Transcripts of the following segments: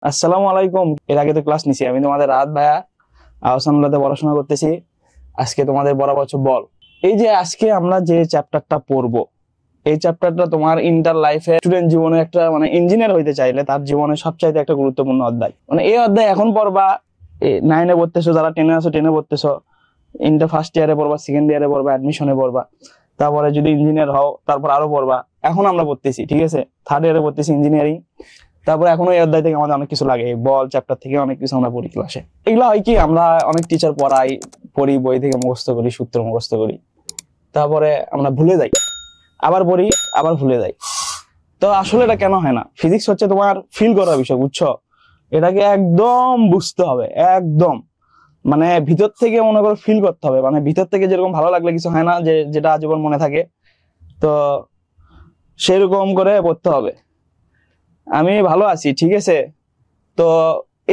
আসসালামু আলাইকুম। এর আগে তো ক্লাস নিছি, আমি তোমাদের রাত ভাইয়া আহসানুল্লাহতে পড়াশোনা করতেছি। আজকে তোমাদের বরাবর বল। এই যে আজকে আমরা যে চ্যাপ্টারটা পড়বো, এই চ্যাপ্টারটা তোমার ইন্টার লাইফে স্টুডেন্ট জীবনে একটা ইঞ্জিনিয়ার হইতে চাইলে তার জীবনে সবচাইতে একটা গুরুত্বপূর্ণ অধ্যায়। এই অধ্যায় এখন পড়বা, 9-এ পড়তেছো, যারা 10-এ আছো 10-এ পড়তেছো, ইন্টার ফার্স্ট ইয়ারে পড়বা, সেকেন্ড ইয়ারে পড়বা, অ্যাডমিশনে পড়বা, তারপরে যদি ইঞ্জিনিয়ার হও তারপর আরো পড়বা। এখন আমরা পড়তেছি, ঠিক আছে, থার্ড ইয়ারে পড়তেছি ইঞ্জিনিয়ারিং। তারপরে এখনো এই অধ্যায় থেকে আমাদের অনেক কিছু লাগে, বল চ্যাপ্টার থেকে অনেক কিছু আমরা পড়ি ক্লাসে। এগুলো হয় কি, আমরা অনেক টিচার পড়ি, বই থেকে মুখস্থ করি, সূত্র মুখস্থ করি, তারপরে আমরা ভুলে যাই, আবার পড়ি, আবার ভুলে যাই। তো আসলে এটা কেন হয় না? ফিজিক্স হচ্ছে তোমার ফিল করার বিষয়, বুঝছো? এটাকে একদম বুঝতে হবে, একদম ভিতর থেকে মনে করো ফিল করতে হবে। ভিতর থেকে যেরকম ভালো লাগলে কিছু হয় না, যেটা আজীবন মনে থাকে, তো সেরকম করে পড়তে হবে। আমি ভালো আছি, ঠিক আছে। তো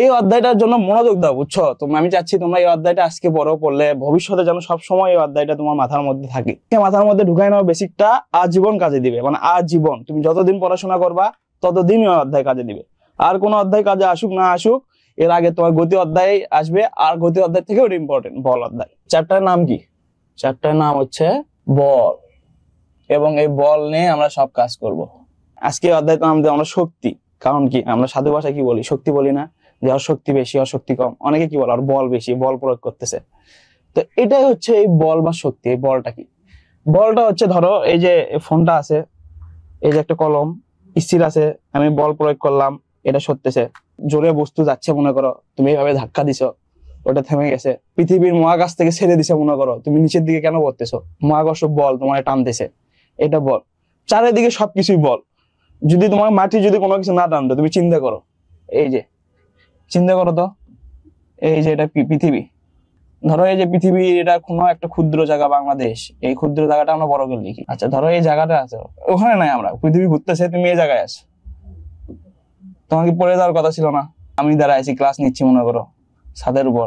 এই অধ্যায়টার জন্য মনোযোগ দাও, বুঝছো? আমি চাচ্ছি তোমরা এই অধ্যায়টা আজকে পড়লে ভবিষ্যতে যেন সবসময় এই অধ্যায়টা তোমার মাথার মধ্যে থাকে, মাথার মধ্যে ঢুকাই নাও। বেসিকটা আজীবন কাজে দিবে, আজীবন তুমি যতদিন পড়াশোনা করবা ততদিন এই অধ্যায় কাজে দিবে। আর কোন অধ্যায় কাজে আসুক না আসুক, এর আগে তোমার গতি অধ্যায় আসবে, আর গতি অধ্যায় থেকেও ইম্পর্টেন্ট বল অধ্যায়। চ্যাপ্টারের নাম কি? চ্যাপ্টারের নাম হচ্ছে বল, এবং এই বল নিয়ে আমরা সব কাজ করব। আজকে অধ্যায় তো আমরা শক্তি, কারণ কি আমরা সাধু ভাষায় কি বলি? শক্তি বলি না, যে ওর শক্তি বেশি, ওর শক্তি কম। অনেকে কি বলে? আর বল বেশি, বল প্রয়োগ করতেছে। তো এটাই হচ্ছে এই বল বা শক্তি। এই বলটা কি? বলটা হচ্ছে, ধরো এই যে ফোনটা আছে, এই যে একটা কলম স্থির আছে, আমি বল প্রয়োগ করলাম, এটা সরতেছে। জোরে বস্তু যাচ্ছে মনে করো, তুমি এইভাবে ধাক্কা দিছো, ওটা থেমে গেছে। পৃথিবীর মহাকাশ থেকে ছেড়ে দিছে মনে করো, তুমি নিচের দিকে কেন পড়তেছো? মহাকর্ষ বল তোমার টানতেছে, এটা বল। চারিদিকে সবকিছুই বল। যদি তোমার মাটি যদি কোনো কিছু না টানতো, তুমি চিন্তা করো, এই যে চিন্তা করো তো, এই যে এটা পৃথিবী, ধরো এই যে পৃথিবী, এটা কোনো একটা ক্ষুদ্র জায়গা বাংলাদেশ, এই ক্ষুদ্র জায়গাটা আমরা বড় করে লিখি। আচ্ছা, ধরো এই জায়গাটা আছে, ওখানে নাই, আমরা পৃথিবী ঘুরতেছে, তুমি এই জায়গায় আছো, তোমাকে পড়ে যাওয়ার কথা ছিল না? আমি দাঁড়াইছি, ক্লাস নিচ্ছি মনে করো ছাদের উপর,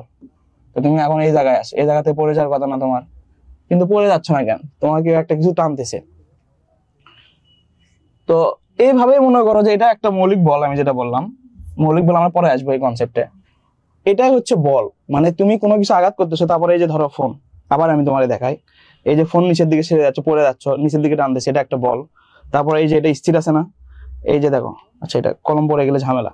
তো তুমি এখন এই জায়গায় আছো, এই জায়গাতে পড়ে যাওয়ার কথা না তোমার, কিন্তু পড়ে যাচ্ছ না কেন? তোমাকে একটা কিছু টানতেছে। তো এইভাবে মনে করো যে এটা একটা মৌলিক বল। আমি যেটা বললাম মৌলিক বল, আমরা পরে আসবো এই কনসেপ্টে। এটাই হচ্ছে বল। তুমি কোনো কিছু আঘাত করতেছো, তারপরে এই যে ধরো ফোন, আবার আমি তোমাকে দেখাই, এই যে ফোন নিচের দিকে ছেড়ে যাচ্ছে, পড়ে যাচ্ছ, নিচের দিকে টানতেছে, এটা একটা বল। তারপরে এই যে এটা স্থির আছে না, এই যে দেখো, আচ্ছা এটা কলম পড়ে গেলে ঝামেলা।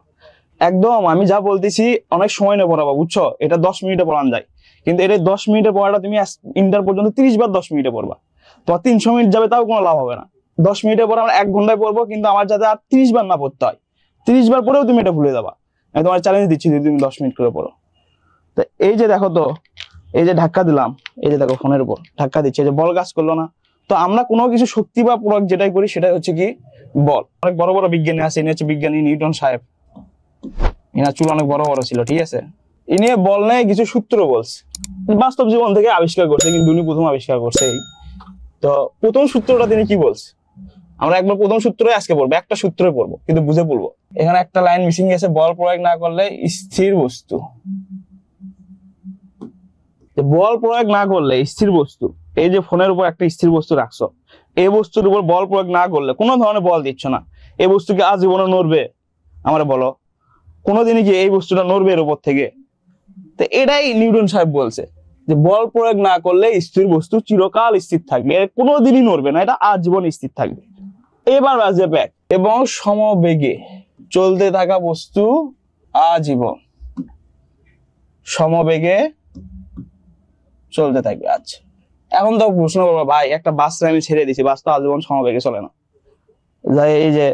একদম আমি যা বলতেছি অনেক সময় নিয়ে পড়াবো, বুঝছো? এটা 10 মিনিটে পড়ানো যায়, কিন্তু এটা 10 মিনিটে পড়াটা তুমি ইন্টার পর্যন্ত 30 বার 10 মিনিটে পড়বা, তো 300 মিনিট যাবে, তাও কোনো লাভ হবে না। 10 মিনিটে পরে আমরা 1 ঘন্টায় পড়বো, কিন্তু আমার যাতে আর 30 বার না পড়তে হয়। 30 বার পরেও তুমি এটা ভুলে যাবা। আমি তোমার চ্যালেঞ্জ দিচ্ছি, যদি তুমি 10 মিনিট করে পড়ো। তো এই যে দেখো তো, এই যে ধাক্কা দিলাম, এই যে দেখো ফোনের উপর ধাক্কা দিচ্ছে, যে বল কাজ করলো না। তো আমরা কোনো কিছু শক্তি বা প্রয়োগ যেটাই করি, সেটাই হচ্ছে কি বল। অনেক বড় বড় বিজ্ঞানী আছে, ইনি হচ্ছে বিজ্ঞানী নিউটন সাহেব, ইনার চুল অনেক বড় বড় ছিল, ঠিক আছে। ইনি বল নেই কিছু সূত্র বলছে, বাস্তব জীবন থেকে আবিষ্কার করছে, কিন্তু উনি প্রথম আবিষ্কার করছে। তো প্রথম সূত্রটা তিনি কি বলছে, আমরা একবার প্রথম সূত্রই আজকে পড়বো, একটা সূত্রই পড়বো, কিন্তু বুঝে পড়বো। এখানে একটা লাইন মিসিং গেছে, বল প্রয়োগ না করলে স্থির বস্তু। বল প্রয়োগ না করলে স্থির বস্তু, এই যে ফোনের উপর একটা স্থির বস্তু রাখছো, এই বস্তুর উপর বল প্রয়োগ না করলে, কোনো ধরনের বল দিচ্ছ না, এই বস্তুকে আজীবনে নড়বে? আমরা বলো, কোনোদিনই কি এই বস্তুটা নড়বে এর উপর থেকে? তো এটাই নিউটন সাহেব বলছে, যে বল প্রয়োগ না করলে স্থির বস্তু চিরকাল স্থির থাকবে, কোনোদিনই নড়বে না, এটা আজীবন স্থির থাকবে। এবার বাজে ব্যাক, এবং সমবেগে চলতে থাকা বস্তু আজীবন সমবেগে চলতে থাকবে। আচ্ছা, এখন তো প্রশ্ন করবো, ভাই একটা বাস আমি ছেড়ে দিছি, বাস তো আজীবন সমবেগে চলে না। যাই, এই যে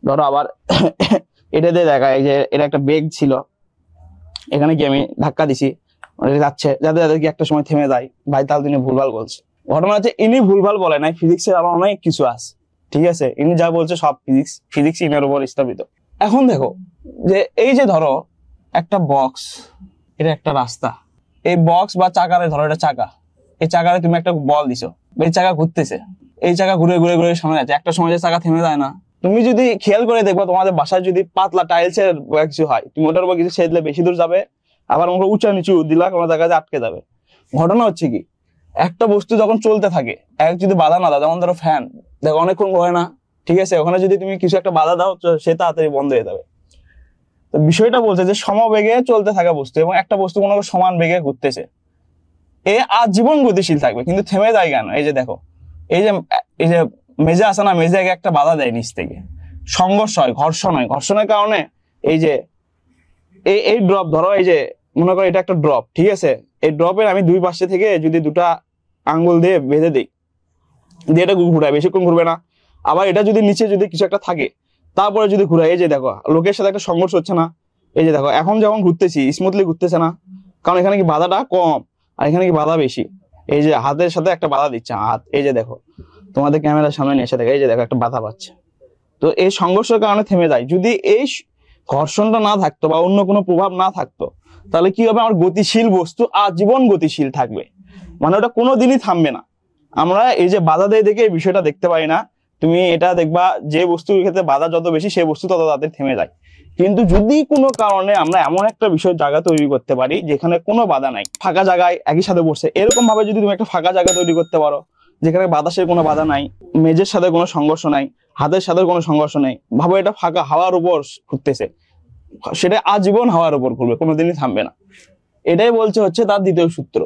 ধরো আবার এটা দিয়ে দেখা, এই যে এটা একটা বেগ ছিল, এখানে কি আমি ধাক্কা দিছি, যাচ্ছে, যাতে যাদের কি একটা সময় থেমে যায়। ভাই তাহলে তিনি ভুলভাল বলছে। ঘটনা হচ্ছে ইনি ভুলভাল বলে নাই, ফিজিক্সের আবার অনেক কিছু আছে, ঠিক আছে। ইনি যা বলছে সব ফিজিক্স ইনার উপর স্থাপিত। এখন দেখো, যে এই যে ধরো একটা বক্স, এটা একটা রাস্তা, এই বক্স বা চাকারে, ধরো এটা চাকা, এই চাকারে তুমি একটা বল দিছো, এই চাকা ঘুরতেছে, এই চাকা ঘুরে ঘুরে ঘুরে সামনে যাচ্ছে, একটা সময় চাকা থেমে যায় না? তুমি যদি খেয়াল করে দেখবা, তোমাদের বাসায় যদি পাতলা টাইলসের কিছু হয়, তুমি ওটার উপর কিছু ছেদলে বেশি দূর যাবে, আবার ওগুলো উঁচা নিচু দিলা কোনো জায়গায় আটকে যাবে। ঘটনা হচ্ছে কি, একটা বস্তু যখন চলতে থাকে, এক যদি বাধা না দাও, যেমন ধরো ফ্যান, দেখো অনেকক্ষণ ঘোরে না, ঠিক আছে, ওখানে যদি তুমি কিছু একটা বাধা দাও, সে তাড়াতাড়ি বন্ধ হয়ে যাবে। তো বিষয়টা বলছে যে সমবেগে চলতে থাকা বস্তু এবং একটা বস্তু কোনো সমান বেগে ঘুরতেছে, এ আজীবন গতিশীল থাকবে, কিন্তু থেমে যায় কেন? এই যে দেখো, এই যে মেজে আছে না, মেজে একটা বাধা দেয় নিচ থেকে, সংঘর্ষ হয়, ঘর্ষণ হয়, ঘর্ষণের কারণে এই যে এই ড্রপ, ধরো এই যে মনে করো এটা একটা ড্রপ, ঠিক আছে, এই ড্রপের আমি দুই পাশে থেকে যদি দুটা আঙ্গুল দিয়ে বেঁধে দিই, দিয়ে এটা ঘুরায়, বেশিক্ষণ ঘুরবে না। আবার এটা যদি নিচে যদি কিছু একটা থাকে তারপরে যদি ঘুরায়, এই যে দেখো লোকের সাথে একটা সংঘর্ষ হচ্ছে না, এই যে দেখো এখন যখন ঘুরতেছি স্মুথলি ঘুরতেছে না, কারণ এখানে কি বাধাটা কম আর এখানে কি বাধা বেশি। এই যে হাতের সাথে একটা বাধা দিচ্ছে হাত, এই যে দেখো তোমাদের ক্যামেরার সামনে নিয়ে এসে দেখো, এই যে দেখো একটা বাধা পাচ্ছে। তো এই সংঘর্ষের কারণে থেমে যায়। যদি এই ঘর্ষণটা না থাকতো বা অন্য কোনো প্রভাব না থাকতো, তাহলে কি হবে, আমার গতিশীল বস্তু আজীবন গতিশীল থাকবে, মানে ওটা কোনোদিনই থামবে না। আমরা এই যে বাধা দেয় দেখে এই বিষয়টা দেখতে পাই না। তুমি এটা দেখবা যে বস্তুর ক্ষেত্রে বাধা যত বেশি সেই বস্তু তত তাদের থেমে যায়। কিন্তু যদি কোনো কারণে আমরা এমন একটা বিষয় জায়গা তৈরি করতে পারি যেখানে কোনো বাধা নাই, ফাঁকা জায়গায় একই সাথে বসছে, এরকম ভাবে যদি তুমি একটা ফাঁকা জায়গা তৈরি করতে পারো যেখানে বাতাসের কোনো বাধা নাই, মেঝের সাথে কোনো সংঘর্ষ নাই, হাতের সাথে কোনো সংঘর্ষ নেই, ভাবো এটা ফাঁকা হাওয়ার উপর ঘুরতেছে, সেটা আজীবন হাওয়ার উপর ঘুরবে, কোনোদিনই থামবে না। এটাই বলছে হচ্ছে তার দ্বিতীয় সূত্র,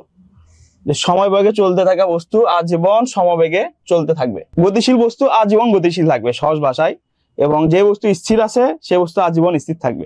যে সমবেগে চলতে থাকা বস্তু আজীবন সমবেগে চলতে থাকবে, গতিশীল বস্তু আজীবন গতিশীল থাকবে সহজ ভাষায়, এবং যে বস্তু স্থির আছে সে বস্তু আজীবন স্থির থাকবে।